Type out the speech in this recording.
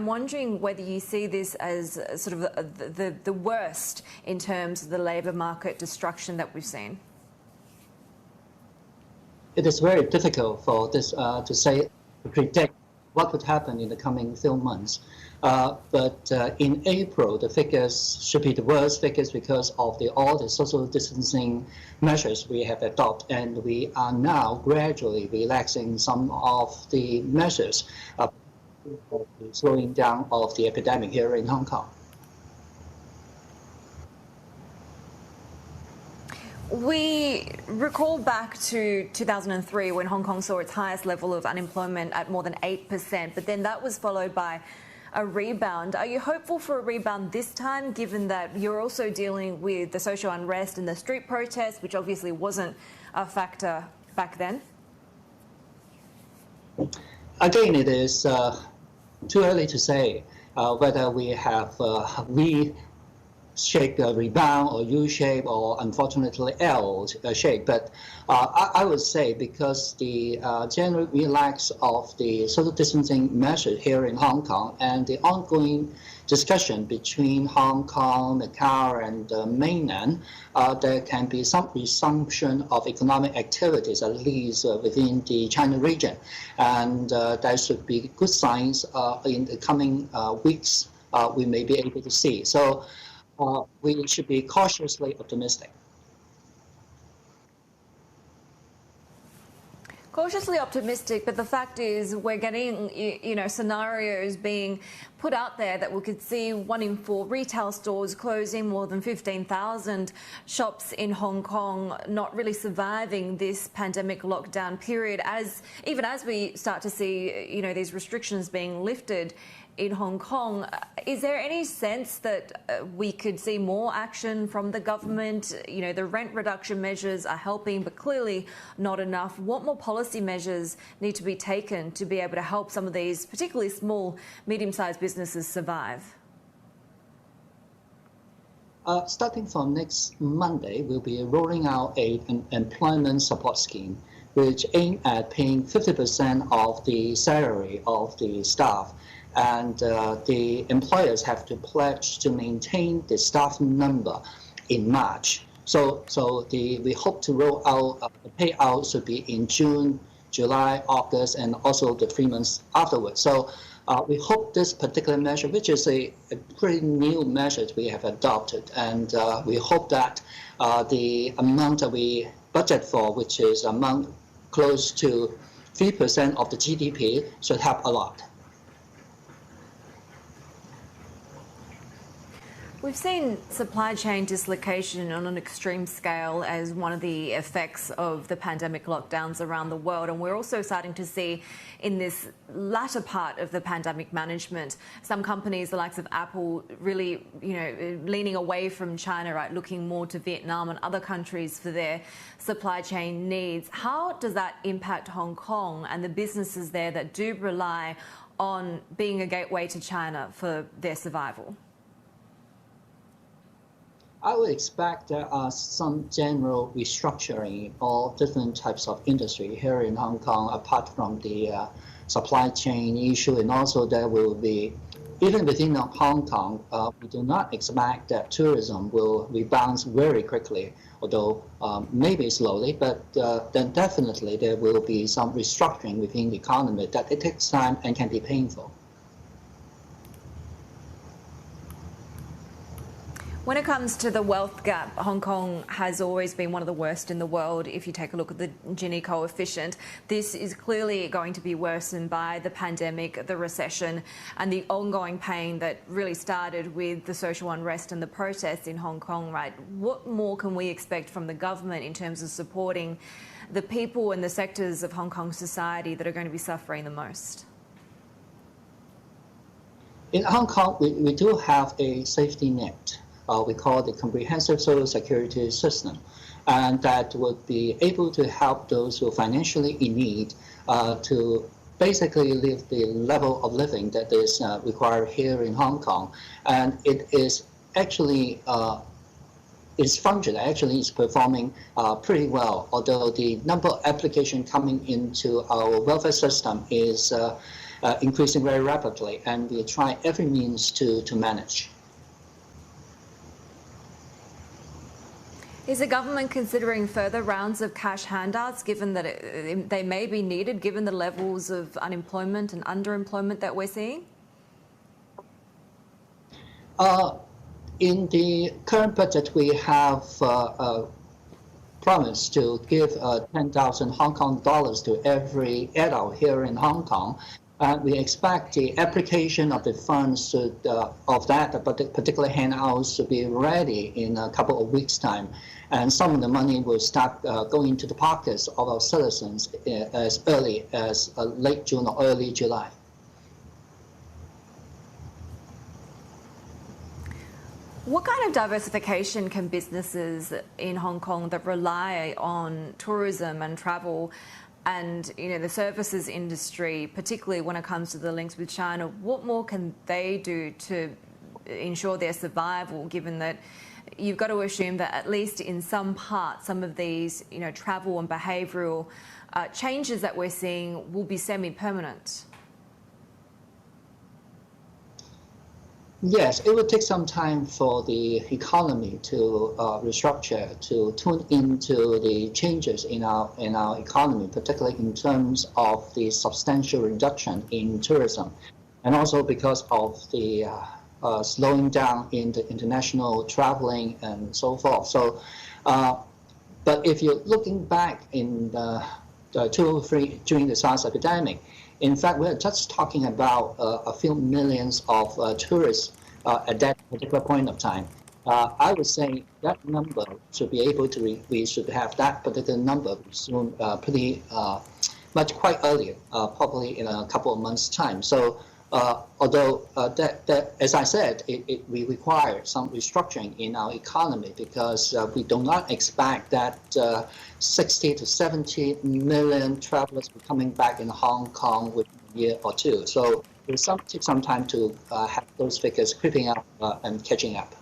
I'm wondering whether you see this as sort of the worst in terms of the labour market destruction that we've seen. It is very difficult for this to predict what would happen in the coming few months. But in April, the figures should be the worst figures because of all the social distancing measures we have adopted, and we are now gradually relaxing some of the measures of the slowing down of the epidemic here in Hong Kong. We recall back to 2003 when Hong Kong saw its highest level of unemployment at more than 8%, but then that was followed by a rebound. Are you hopeful for a rebound this time, given that you're also dealing with the social unrest and the street protests, which obviously wasn't a factor back then? Again, it is too early to say whether we have shape rebound or U-shape or unfortunately L-shape. But I would say because the general relax of the social distancing measure here in Hong Kong and the ongoing discussion between Hong Kong, Macau, and mainland, there can be some resumption of economic activities, at least within the China region. And there should be good signs in the coming weeks we may be able to see. So we should be cautiously optimistic. Cautiously optimistic, but the fact is we're getting, scenarios being put out there that we could see 1 in 4 retail stores closing, more than 15,000 shops in Hong Kong not really surviving this pandemic lockdown period. Even as we start to see, these restrictions being lifted in Hong Kong, is there any sense that we could see more action from the government? The rent reduction measures are helping, but clearly not enough. What more policy measures need to be taken to be able to help some of these, particularly small, medium-sized businesses survive? Starting from next Monday, we'll be rolling out an employment support scheme, which aims at paying 50% of the salary of the staff. And the employers have to pledge to maintain the staff number in March. So we hope to roll out the payout should be in June, July, August, and also the 3 months afterwards. So we hope this particular measure, which is a pretty new measure we have adopted, and we hope that the amount that we budget for, which is amount close to 3% of the GDP, should help a lot. We've seen supply chain dislocation on an extreme scale as one of the effects of the pandemic lockdowns around the world. And we're also starting to see in this latter part of the pandemic management, some companies, the likes of Apple, really, leaning away from China, right, looking more to Vietnam and other countries for their supply chain needs. How does that impact Hong Kong and the businesses there that do rely on being a gateway to China for their survival? I would expect there are some general restructuring of different types of industry here in Hong Kong, apart from the supply chain issue, and also there will be, even within Hong Kong, we do not expect that tourism will rebound very quickly, although maybe slowly, but then definitely there will be some restructuring within the economy that it takes time and can be painful. When it comes to the wealth gap, Hong Kong has always been one of the worst in the world. If you take a look at the Gini coefficient, this is clearly going to be worsened by the pandemic, the recession, and the ongoing pain that really started with the social unrest and the protests in Hong Kong, right? What more can we expect from the government in terms of supporting the people and the sectors of Hong Kong society that are going to be suffering the most? In Hong Kong, we do have a safety net. We call the comprehensive social security system, and that would be able to help those who are financially in need to basically live the level of living that is required here in Hong Kong. And it is actually, its function actually is performing pretty well, although the number of applications coming into our welfare system is increasing very rapidly, and we try every means to manage. Is the government considering further rounds of cash handouts, given that they may be needed, given the levels of unemployment and underemployment that we're seeing? In the current budget, we have promised to give 10,000 Hong Kong dollars to every adult here in Hong Kong. We expect the application of the funds of that particular handouts to be ready in a couple of weeks' time. And some of the money will start going into the pockets of our citizens as early as late June or early July. What kind of diversification can businesses in Hong Kong that rely on tourism and travel and the services industry, particularly when it comes to the links with China, what more can they do to ensure their survival, given that you've got to assume that at least in some parts, some of these travel and behavioural changes that we're seeing will be semi-permanent? Yes, it will take some time for the economy to restructure, to tune into the changes in our economy, particularly in terms of the substantial reduction in tourism, and also because of the slowing down in the international traveling and so forth. So, but if you're looking back in 2003 during the SARS epidemic, in fact, we're just talking about a few millions of tourists at that particular point of time. I would say that number should be able to, we should have that particular number soon, pretty much quite earlier, probably in a couple of months' time. So, although that, as I said, we require some restructuring in our economy because we do not expect that 60 to 70 million travelers will be coming back in Hong Kong within a year or two. So it will take some time to have those figures creeping up and catching up.